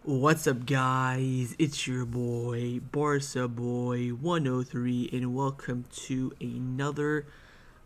What's up, guys? It's your boy, Barca Boy 103, and welcome to another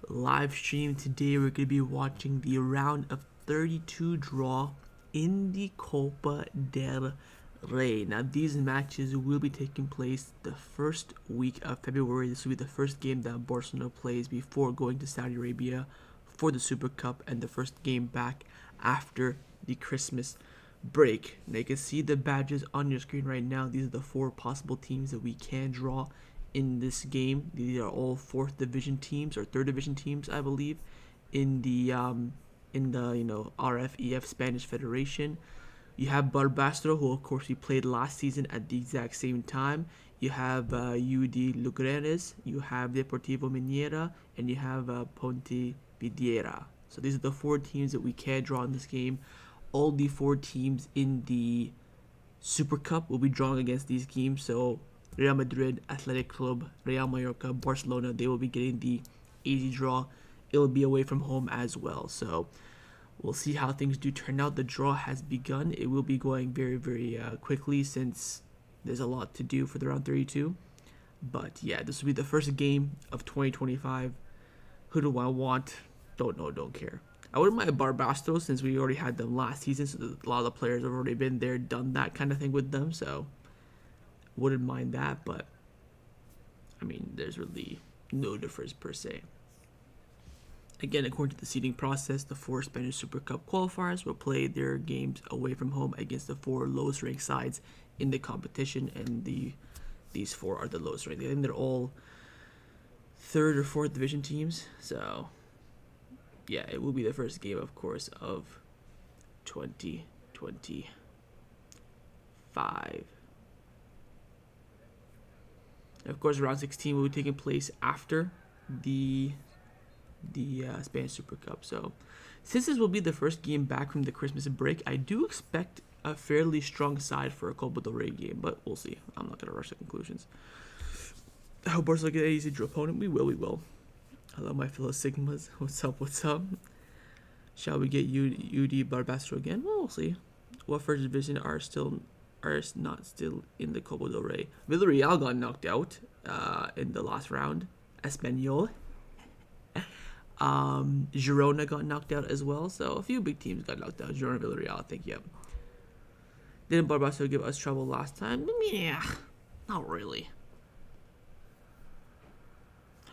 live stream. Today, we're going to be watching the round of 32 draw in the Copa del Rey. Now, these matches will be taking place the first week of February. This will be the first game that Barcelona plays before going to Saudi Arabia for the Super Cup, and the first game back after the Christmas break. Now you can see the badges on your screen right now. These are the four possible teams that we can draw in this game. These are all fourth division teams or third division teams, I believe, in the RFEF Spanish Federation. You have Barbastro, who of course we played last season at the exact same time. You have UD Lugrenes, you have Deportivo Minera, and you have Ponte Vidriera. So these are the four teams that we can draw in this game. All the four teams in the Super Cup will be drawing against these teams. So Real Madrid, Athletic Club, Real Mallorca, Barcelona, they will be getting the easy draw. It will be away from home as well. So we'll see how things do turn out. The draw has begun. It will be going very, very quickly since there's a lot to do for the round 32. But yeah, this will be the first game of 2025. Who do I want? Don't know, don't care. I wouldn't mind Barbastro since we already had them last season, so a lot of the players have already been there, done that kind of thing with them, so wouldn't mind that, but I mean, there's really no difference per se. Again, according to the seeding process, the four Spanish Super Cup qualifiers will play their games away from home against the four lowest ranked sides in the competition, and these four are the lowest ranked. I think they're all third or fourth division teams, so yeah, it will be the first game, of course, of 2025. And of course, round 16 will be taking place after the Spanish Super Cup. So, since this will be the first game back from the Christmas break, I do expect a fairly strong side for a Copa del Rey game, but we'll see. I'm not going to rush the conclusions. I hope Barcelona get an easy draw opponent. We will. Hello, my fellow Sigmas. What's up? Shall we get UD Barbastro again? Well, we'll see. What first division are not still in the Copa del Rey? Villarreal got knocked out in the last round. Espanyol. Girona got knocked out as well. So a few big teams got knocked out. Girona, Villarreal, I think, yep. Didn't Barbastro give us trouble last time? Yeah, not really.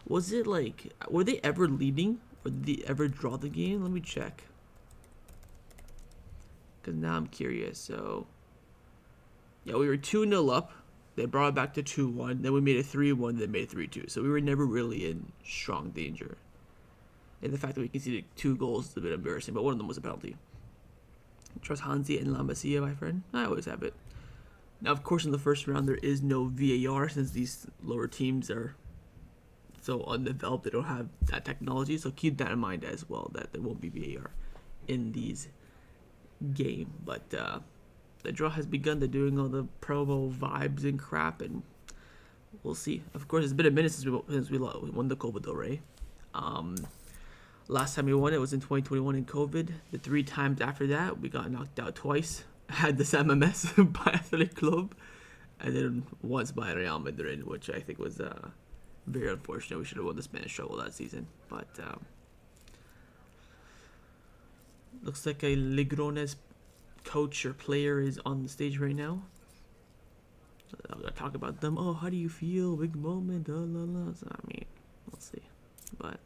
Was it like, were they ever leading? Or did they ever draw the game? Let me check. Because now I'm curious. So, yeah, we were 2-0 up. They brought it back to 2-1. Then we made it 3-1. Then made it 3-2. So we were never really in strong danger. And the fact that we conceded 2 goals is a bit embarrassing. But one of them was a penalty. Trust Hansi and La Masia, my friend. I always have it. Now, of course, in the first round, there is no VAR since these lower teams are so undeveloped, they don't have that technology, so keep that in mind as well, that there won't be VAR in these game. But the draw has begun. They're doing all the promo vibes and crap, and we'll see. Of course, it's been a minute since we won the Copa del Rey. Last time we won it was in 2021 in COVID. The 3 times after that, we got knocked out twice. Had this MMS by Athletic Club, and then once by Real Madrid, which I think was very unfortunate. We should have won the Spanish Treble that season. But looks like a Ligrones coach or player is on the stage right now. I'm going to talk about them. Oh, how do you feel? Big moment. So, I mean, we'll see. But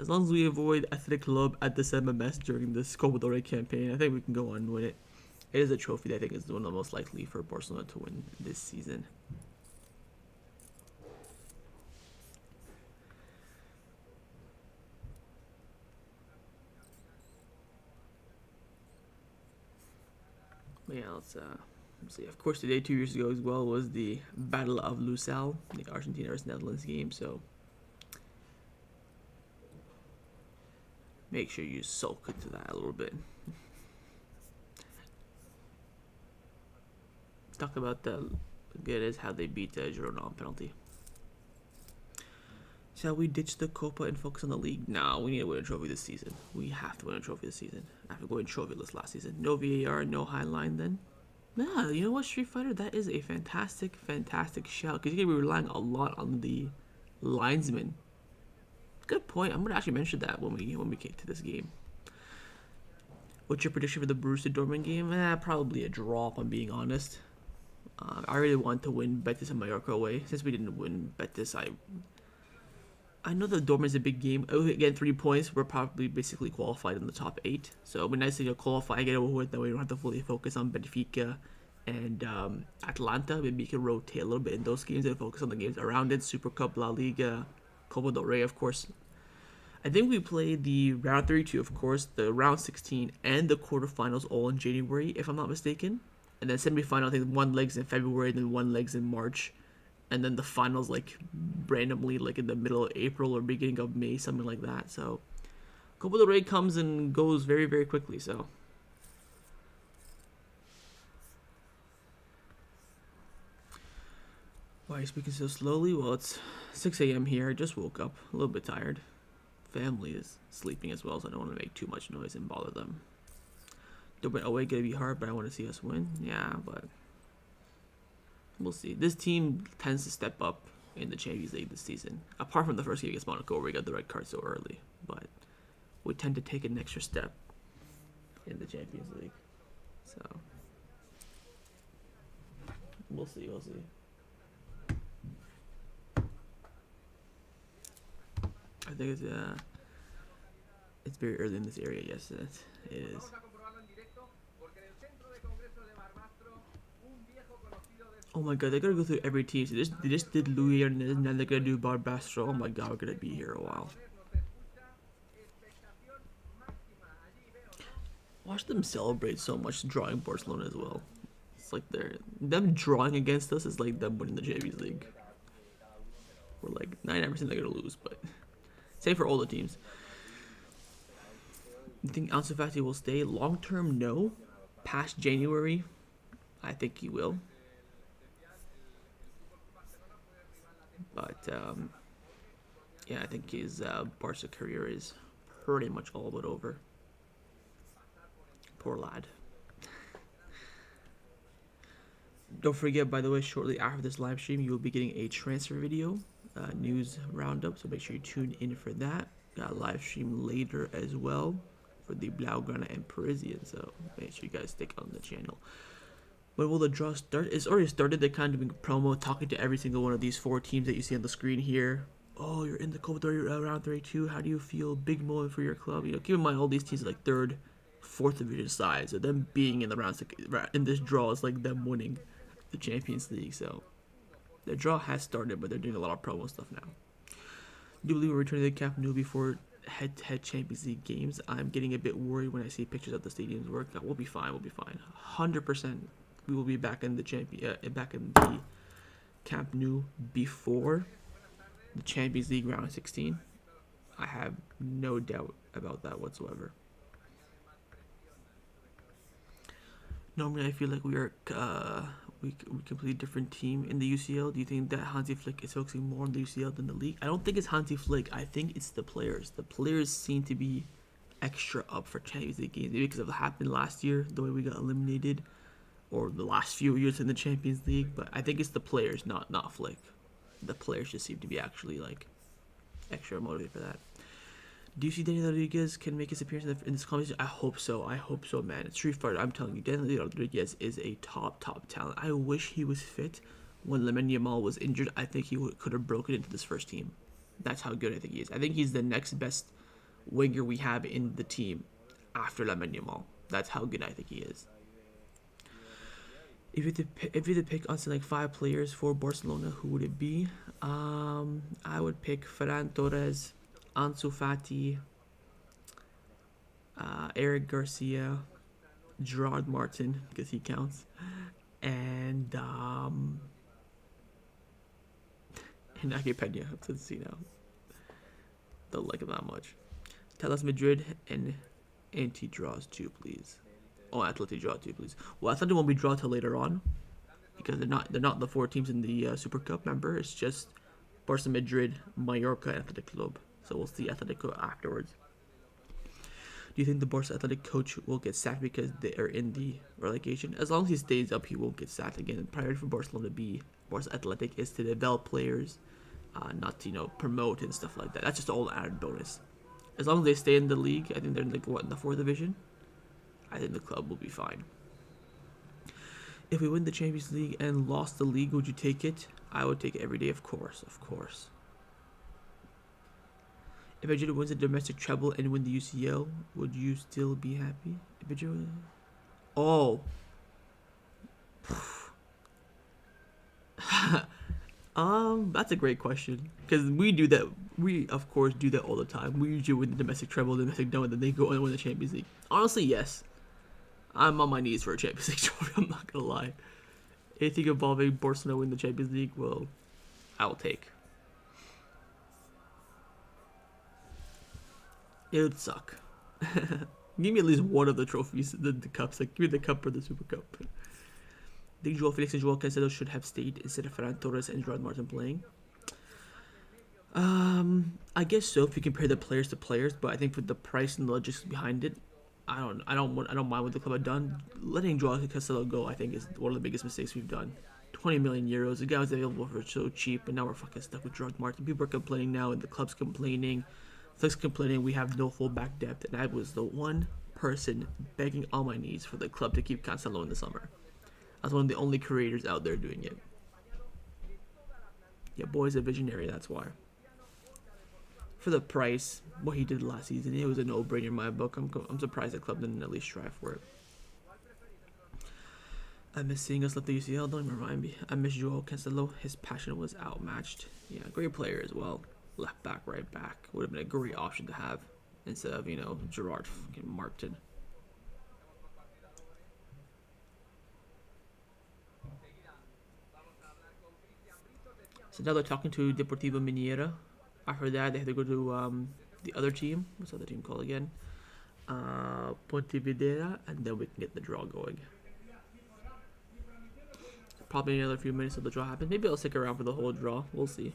as long as we avoid Athletic Club at this MMS during this Copa del Rey campaign, I think we can go on and win it. It is a trophy that I think is one of the most likely for Barcelona to win this season. Yeah, let's see. Of course, today, 2 years ago as well, was the Battle of Lusail, the Argentina vs Netherlands game. So make sure you soak into that a little bit. Let's talk about the good is how they beat Girona on penalty. Shall we ditch the Copa and focus on the league? No, we need to win a trophy this season. We have to win a trophy this season after going trophyless last season. No VAR, no high line then. Yeah, you know what, Street Fighter? That is a fantastic, fantastic shout. Because you're going to be relying a lot on the linesman. Good point. I'm going to actually mention that when we get to this game. What's your prediction for the Borussia Dortmund game? Probably a draw, if I'm being honest. I really want to win Betis and Mallorca away. Since we didn't win Betis, I know that Dortmund's a big game. Again, 3 points. We're probably basically qualified in the top 8. So it'd be nice to qualify, get over with. That way we don't have to fully focus on Benfica and Atlanta. Maybe you can rotate a little bit in those games and focus on the games around it. Super Cup, La Liga, Copa del Rey, of course. I think we played the round 32, of course, the round 16, and the quarterfinals all in January, if I'm not mistaken. And then semifinal, I think one leg's in February, and then one leg's in March. And then the finals, like, randomly, like, in the middle of April or beginning of May, something like that. So, Copa del Rey comes and goes very, very quickly, so. Why are you speaking so slowly? Well, it's 6 a.m. here. I just woke up, a little bit tired. Family is sleeping as well, so I don't want to make too much noise and bother them. Dortmund away gonna be hard, but I want to see us win. Yeah, but we'll see. This team tends to step up in the Champions League this season. Apart from the first game against Monaco, where we got the red card so early, but we tend to take an extra step in the Champions League. So we'll see. We'll see. I think it's very early in this area. Yes, it is. Oh my god, they're gonna go through every team. So they just did Louis Hernandez, and then they're gonna do Barbastro. Oh my god, we're gonna be here a while. Watch them celebrate so much drawing Barcelona as well. It's like them drawing against us is like them winning the Champions League. We're like 99% they're gonna lose, but same for all the teams. You think Ansu Fati will stay long term? No. Past January, I think he will. But yeah, I think his Barca career is pretty much all but over. Poor lad. Don't forget, by the way, shortly after this live stream, you will be getting a transfer video, news roundup. So make sure you tune in for that. Got a live stream later as well for the Blaugrana and Parisian. So make sure you guys stick on the channel. When will the draw start? It's already started. They're kind of doing a promo, talking to every single one of these 4 teams that you see on the screen here. Oh, you're in the Copa del Rey round 32. How do you feel? Big moment for your club. You know, keep in mind all these teams are like 3rd, 4th division sides. So them being in the round in this draw is like them winning the Champions League. So the draw has started, but they're doing a lot of promo stuff now. Do you believe we're returning to the Camp Nou before head-to-head Champions League games? I'm getting a bit worried when I see pictures of the stadiums work. We'll be fine. We'll be fine. 100%. We will be back in the back in the Camp Nou before the Champions League round 16. I have no doubt about that whatsoever. Normally, I feel like we are we completely different team in the UCL. Do you think that Hansi Flick is focusing more on the UCL than the league? I don't think it's Hansi Flick. I think it's the players. The players seem to be extra up for Champions League games, maybe because of what happened last year, the way we got eliminated, or the last few years in the Champions League. But I think it's the players, not Flick. The players just seem to be actually like extra motivated for that. Do you see Daniel Rodriguez can make his appearance in this competition? I hope so. I hope so, man. It's Street Fighter. I'm telling you, Daniel Rodriguez is a top talent. I wish he was fit when Lamine Yamal was injured. I think he could have broken into this first team. That's how good I think he is. I think he's the next best winger we have in the team after Lamine Yamal. That's how good I think he is. If you had to pick on like 5 players for Barcelona, who would it be? I would pick Ferran Torres, Ansu Fati, Eric Garcia, Gerard Martin, because he counts, and Inaki Peña. Let's see now. Don't like him that much. Tell us Madrid and Anti draws 2, please. Oh, Atleti draw 2, please. Well, I thought it won't be draw till later on, because they're not the 4 teams in the Super Cup. Remember, it's just Barca, Madrid, Mallorca, and Athletic Club. So we'll see Atletico afterwards. Do you think the Barca Athletic coach will get sacked because they are in the relegation? As long as he stays up, he won't get sacked again. The priority for Barcelona to be Barca Athletic is to develop players, not to promote and stuff like that. That's just all added bonus. As long as they stay in the league, I think they're in in the fourth division. I think the club will be fine. If we win the Champions League and lost the league, would you take it? I would take it every day, of course. If Madrid wins the domestic treble and win the UCL, would you still be happy? If Madrid... Oh. That's a great question. Because we do that. We, of course, do that all the time. We usually win the domestic treble, the domestic double, and then they go and win the Champions League. Honestly, yes. I'm on my knees for a Champions League trophy, I'm not gonna lie. Anything involving Barcelona win the Champions League, well, I'll take. It would suck. Give me at least one of the trophies, the cups. Like, give me the cup or the Super Cup. I think Joao Felix and Joao Cancelo should have stayed instead of Ferran Torres and Gerard Martin playing. I guess so if you compare the players to players, but I think for the price and the logistics behind it, I don't mind what the club have done. Letting Joao Cancelo go, I think, is one of the biggest mistakes we've done. 20 million euros. The guy was available for so cheap, and now we're fucking stuck with Gerard Martin. People are complaining now, and the club's complaining. Flick's complaining we have no fullback depth, and I was the one person begging on my knees for the club to keep Cancelo in the summer. I was one of the only creators out there doing it. Yeah, boy's a visionary, that's why. For the price, what he did last season, it was a no-brainer in my book. I'm surprised the club didn't at least strive for it. I miss seeing us lift the UCL, don't even remind me. I miss Joao Cancelo, his passion was outmatched. Yeah, great player as well. Left back, right back. Would have been a great option to have instead of, Gerard fucking Martin. So now they're talking to Deportivo Miniera. After that, they have to go to the other team. What's the other team called again? Pontevedra, and then we can get the draw going. Probably another few minutes till the draw happens. Maybe I'll stick around for the whole draw. We'll see.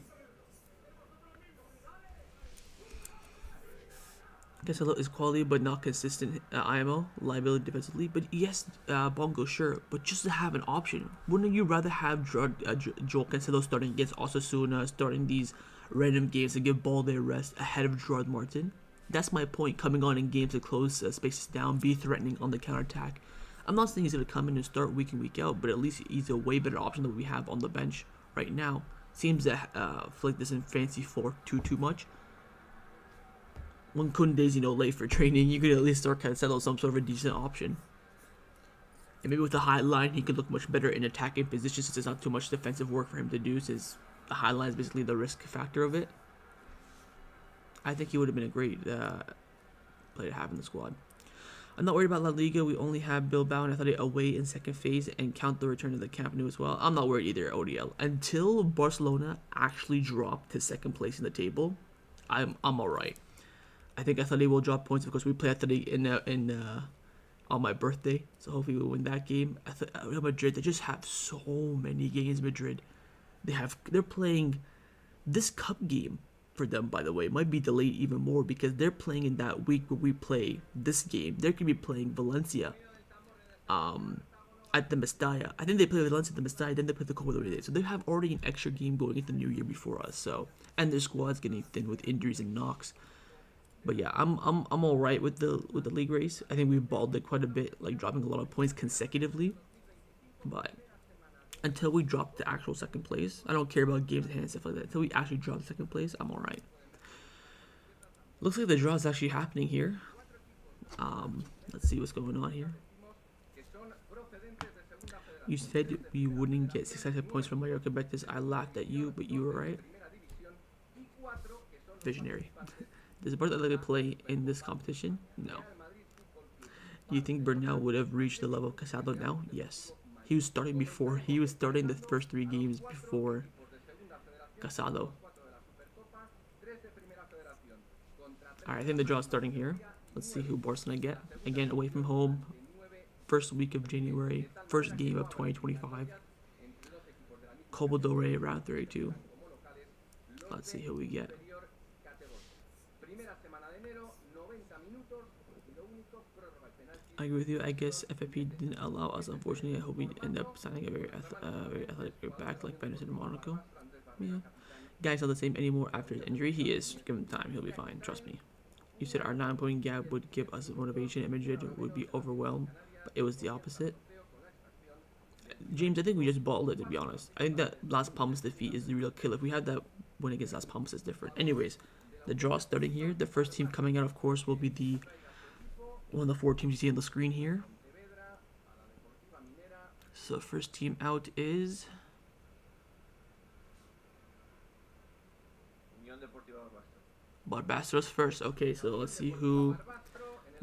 Cancelo is quality but not consistent IMO, liability defensively. But yes, Bongo, sure. But just to have an option. Wouldn't you rather have Joao Cancelo starting against Osasuna, starting these random games to give ball their rest ahead of Gerard Martin? That's my point, coming on in games to close spaces down, be threatening on the counterattack. I'm not saying he's going to come in and start week in, week out, but at least he's a way better option than we have on the bench right now. Seems that Flick doesn't fancy 4-2 too much. When Koundé's, late for training, you could at least start Cancelo some sort of a decent option. And maybe with the high line, he could look much better in attacking positions since there's not too much defensive work for him to do, since the high line is basically the risk factor of it. I think he would have been a great player to have in the squad. I'm not worried about La Liga. We only have Bilbao and Athletic away in second phase and count the return of the Camp Nou as well. I'm not worried either, ODL. Until Barcelona actually drop to second place in the table, I'm alright. I think Athletic will drop points because we play Athletic on my birthday, so hopefully we'll win that game. Real Madrid, they just have so many games. Madrid, they're playing this cup game for them. By the way, might be delayed even more because they're playing in that week where we play this game. They could be playing Valencia, at the Mestalla. I think they play Valencia at the Mestalla, then they play the Copa del Rey. So they have already an extra game going into the new year before us. So, and their squad's getting thin with injuries and knocks. But yeah, I'm all right with the league race. I think we've balled it quite a bit, like dropping a lot of points consecutively. But until we drop the actual second place, I don't care about games in hand and stuff like that. Until we actually drop second place, I'm all right. Looks like the draw is actually happening here. Let's see what's going on here. You said you wouldn't get 600 points from Mallorca Betis. I laughed at you, but you were right. Visionary. Does Barca play in this competition? No. Do you think Bernal would have reached the level of Casado now? Yes. He was starting before. He was starting the first 3 games before Casado. Alright, I think the draw is starting here. Let's see who Barcelona get. Again, away from home. First week of January. First game of 2025. Copa del Rey, round 32. Let's see who we get. I agree with you. I guess FFP didn't allow us, unfortunately. I hope we end up signing a very athletic back like Benderson in Monaco. Yeah. Guy's not the same anymore after his injury. He is. Give him time. He'll be fine. Trust me. You said our 9-point gap would give us motivation and Madrid would be overwhelmed, but it was the opposite. James, I think we just bottled it, to be honest. I think that Las Palmas defeat is the real kill. If we had that win against Las Palmas, it's different. Anyways, the draw starting here. The first team coming out, of course, will be the one of the 4 teams you see on the screen here. So first team out is Barbastros first. Okay, so let's see who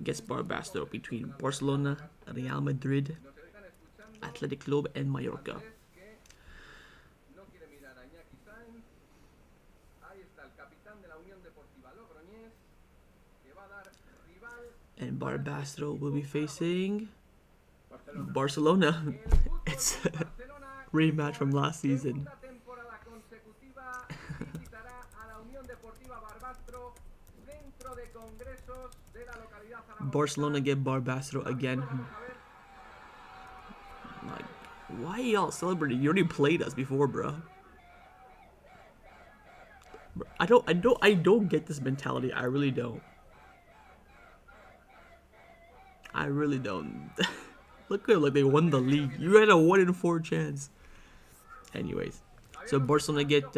gets Barbastro between Barcelona, Real Madrid, Athletic Club, and Mallorca. And Barbastro will be facing Barcelona. It's a rematch from last season. Barcelona get Barbastro again. Like, why y'all celebrating? You already played us before, bro. I don't get this mentality. I really don't. I really don't. Look at like they won the league. You had a 1 in 4 chance. Anyways, so Barcelona get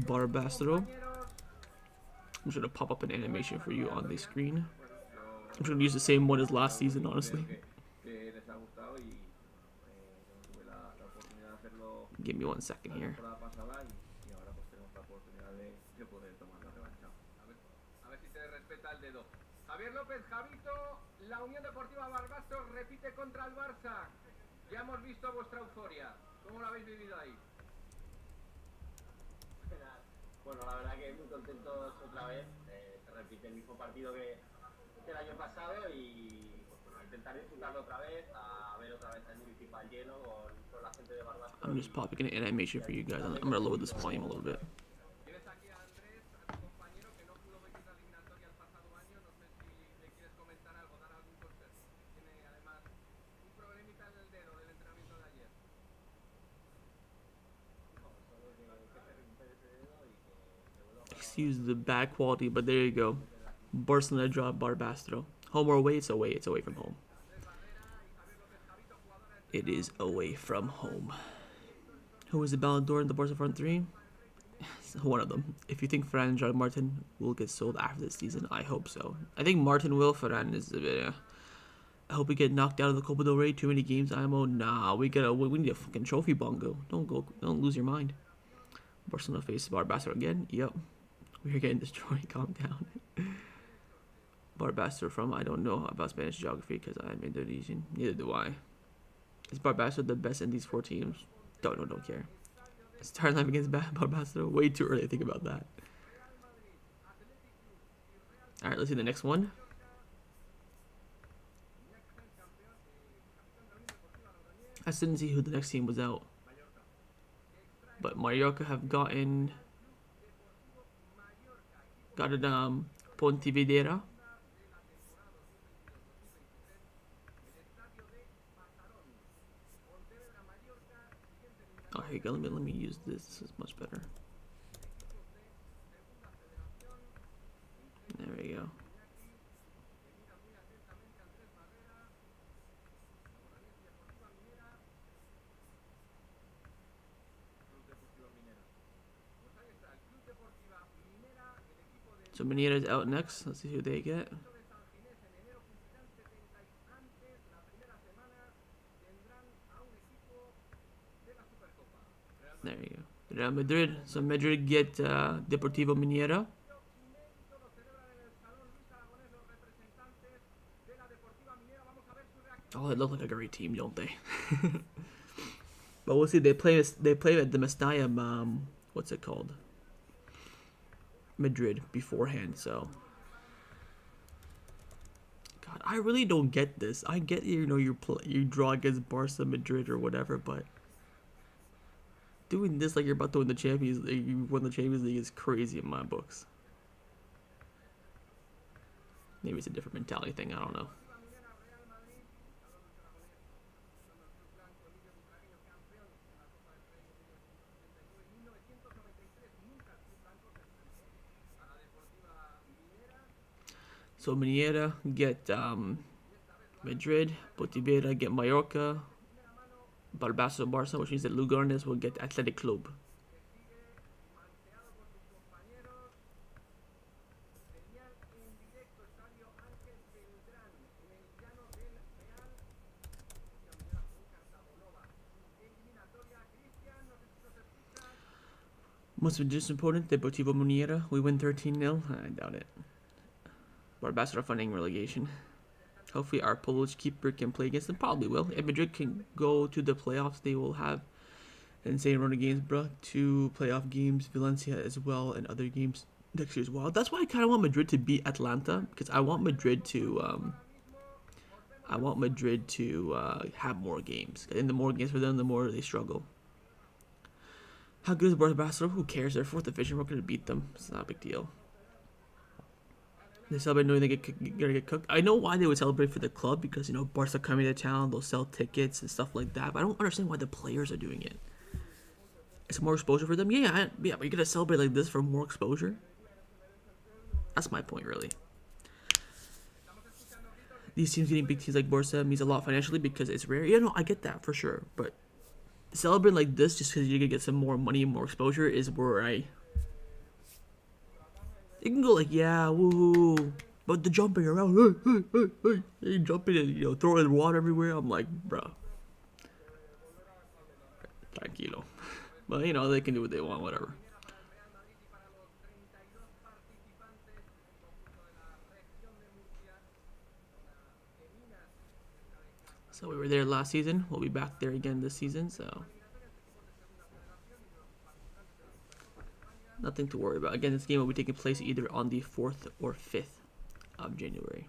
Barbastro. I'm just gonna pop up an animation for you on the screen. I'm just gonna use the same one as last season, honestly. Give me 1 second here. Javier López, Javito, la Unión Deportiva Barbastro repite contra el Barça. Ya hemos visto vuestra euforia. ¿Cómo lo habéis vivido ahí? Bueno, la verdad que muy contentos otra vez. Se repite el mismo partido que el año pasado y pues, bueno, intentar disfrutarlo otra vez, a ver otra vez el municipal lleno con la gente de Barbastro. I'm just popping an animation for you guys. I'm gonna lower this volume a little bit. Excuse the bad quality, but there you go. Barcelona draw Barbastro. Home or away? It's away. It's away from home. It is away from home. Who is the Ballon d'Or in the Barca front 3? One of them. If you think Ferran and Jordi Martin will get sold after this season, I hope so. I think Martin will. Ferran is a bit. I hope we get knocked out of the Copa del Rey. Too many games. Nah. We need a fucking trophy bongo. Don't lose your mind. Barcelona faces Barbastro again. Yep. We're getting destroyed. Calm down. Barbastro from, I don't know about Spanish geography because I'm Indonesian. Neither do I. Is Barbastro the best in these 4 teams? Don't care. Start life against Barbastro. Way too early to think about that. Alright, let's see the next one. I still didn't see who the next team was out. But Mallorca have gotten Pontevedra. Oh, here you go. Let me use this. This is much better. There we go. So Minera's out next. Let's see who they get. There you go. Real Madrid. So Madrid get Deportivo Minera. Oh, they look like a great team, don't they? But we'll see. They play at the Mestalla. What's it called? Madrid beforehand. So, God, I really don't get this. I get you draw against Barca, Madrid, or whatever, but doing this like you're about to win the Champions League, you won the Champions League is crazy in my books. Maybe it's a different mentality thing. I don't know. So Miniera get Madrid, Potibera get Mallorca, Barbaso Barca, which means that Lugarnes will get Athletic Club. Most opponent, Deportivo Muniera. We win 13-0. I doubt it. Barbaso are funding relegation. Hopefully our Polish keeper can play against them. Probably will. If Madrid can go to the playoffs, they will have an insane run of games, bro. 2 playoff games, Valencia as well, and other games next year as well. That's why I kind of want Madrid to beat Atlanta, because I want Madrid to have more games. And the more games for them, the more they struggle. How good is Barcelona? Who cares? They're 4th division. We're going to beat them. It's not a big deal. They celebrate knowing they're going to get cooked. I know why they would celebrate for the club, because, you know, Barca coming to town, they'll sell tickets and stuff like that. But I don't understand why the players are doing it. It's more exposure for them. Yeah, but you're going to celebrate like this for more exposure? That's my point, really. These teams getting big teams like Barca means a lot financially because it's rare. Yeah, no, I get that for sure. But celebrating like this just because you're going to get some more money and more exposure is where you can go like, yeah, woohoo. But the jumping around, hey, jumping and, you know, throwing water everywhere. I'm like, bro. Tranquilo. But, you know, they can do what they want, whatever. So we were there last season. We'll be back there again this season, so nothing to worry about. Again, this game will be taking place either on the 4th or 5th of January.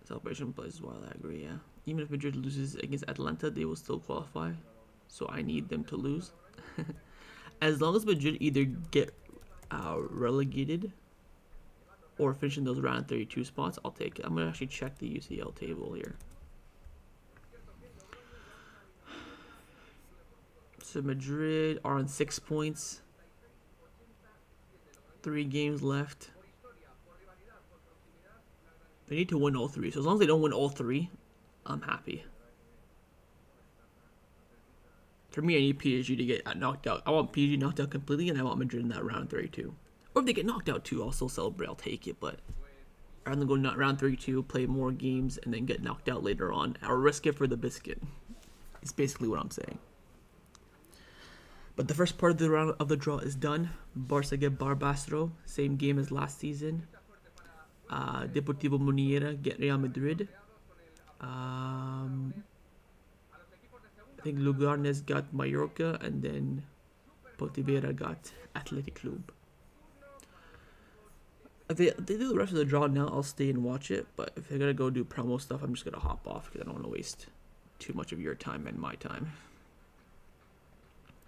Celebration plays well, I agree, yeah. Even if Madrid loses against Atlanta, they will still qualify. So I need them to lose. As long as Madrid either get relegated or finish in those round 32 spots, I'll take it. I'm going to actually check the UCL table here. So Madrid are on 6 points. 3 games left. They need to win all 3. So as long as they don't win all 3, I'm happy. For me, I need PSG to get knocked out. I want PSG knocked out completely, and I want Madrid in that round 32. Or if they get knocked out too, I'll still celebrate. I'll take it. But rather than go round 32, play more games, and then get knocked out later on, I'll risk it for the biscuit. It's basically what I'm saying. But the first part of the round of the draw is done. Barca get Barbastro, same game as last season. Deportivo Muniera get Real Madrid. I think Lugarnes got Mallorca, and then Potibera got Athletic Club. If they do the rest of the draw now, I'll stay and watch it. But if they're going to go do promo stuff, I'm just going to hop off because I don't want to waste too much of your time and my time.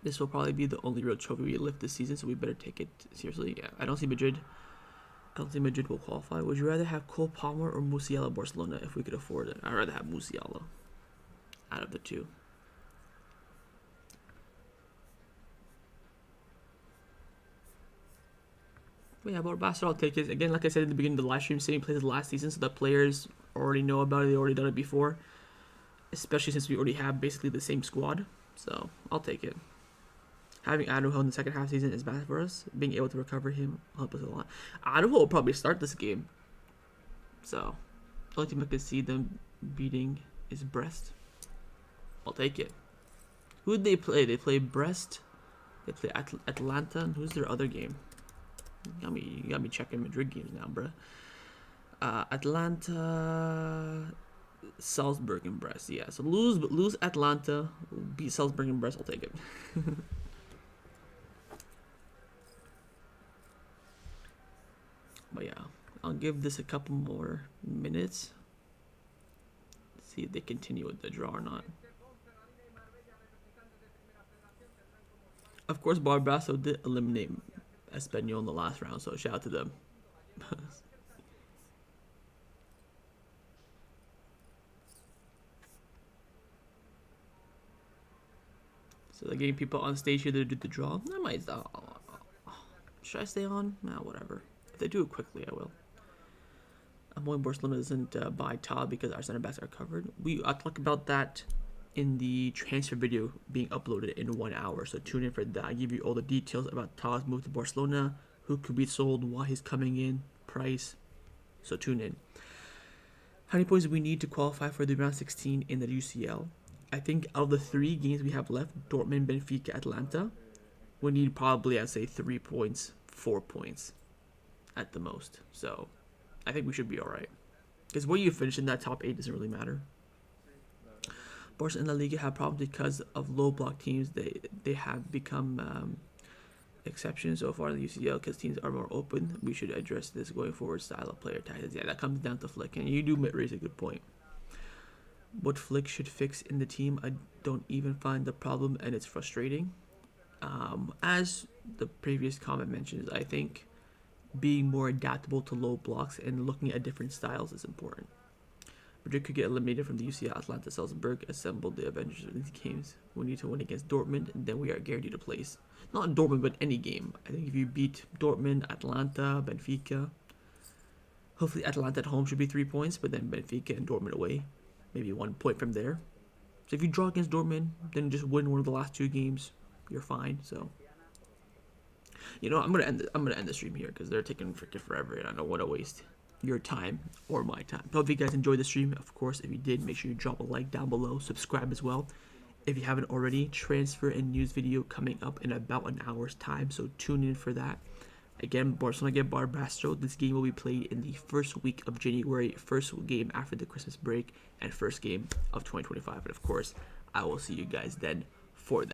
This will probably be the only real trophy we lift this season, so we better take it seriously. Yeah, I don't think Madrid will qualify. Would you rather have Cole Palmer or Musiala Barcelona if we could afford it? I'd rather have Musiala out of the two. But yeah, about Barca, I'll take it. Again, like I said in the beginning of the live stream, same place as last season, so the players already know about it. They already done it before. Especially since we already have basically the same squad. So, I'll take it. Having Araujo in the second half season is bad for us. Being able to recover him will help us a lot. Araujo will probably start this game. So, the only team I can see them beating is Brest. I'll take it. Who did they play? They play Brest. They play Atlanta. And who's their other game? You got me checking Madrid games now, bruh. Atlanta, Salzburg, and Brest. Yeah, so lose Atlanta, beat Salzburg and Brest. I'll take it. But yeah, I'll give this a couple more minutes. See if they continue with the draw or not. Of course, Barbaso did eliminate Espanyol in the last round, so shout out to them. So they're getting people on stage here to do the draw. I might. Should I stay on? Nah, whatever. If they do it quickly, I will. I'm hoping Barcelona doesn't buy Todd because our center backs are covered. I'll talk about that in the transfer video being uploaded in 1 hour. So tune in for that. I give you all the details about Todd's move to Barcelona, who could be sold, why he's coming in, price. So tune in. How many points do we need to qualify for the round 16 in the UCL? I think out of the 3 games we have left, Dortmund, Benfica, Atlanta, we need probably, I'd say, 3 points, 4 points at the most. So I think we should be all right. Because where you finish in that top 8 doesn't really matter. Barca and La Liga have problems because of low block teams. They have become exceptions so far in the UCL because teams are more open. We should address this going forward. Style of player tactics. Yeah, that comes down to Flick, and you do raise a good point. What Flick should fix in the team, I don't even find the problem, and it's frustrating. As the previous comment mentions, I think being more adaptable to low blocks and looking at different styles is important. Madrid could get eliminated from the UCL. Atlanta, Salzburg assembled the Avengers of these games. We need to win against Dortmund, and then we are guaranteed a place. Not Dortmund, but any game. I think if you beat Dortmund, Atlanta, Benfica, hopefully Atlanta at home should be 3 points, but then Benfica and Dortmund away, maybe 1 point from there. So if you draw against Dortmund, then just win one of the last 2 games, you're fine. So, you know, I'm gonna end the stream here because they're taking freaking forever, and I don't want to waste your time or my time. Hope you guys enjoyed the stream. Of course, if you did, make sure you drop a like down below, subscribe as well. If you haven't already, transfer and news video coming up in about an hour's time, so tune in for that. Again, Barcelona get Barbastro. This game will be played in the first week of January, first game after the Christmas break, and first game of 2025. And of course, I will see you guys then for that.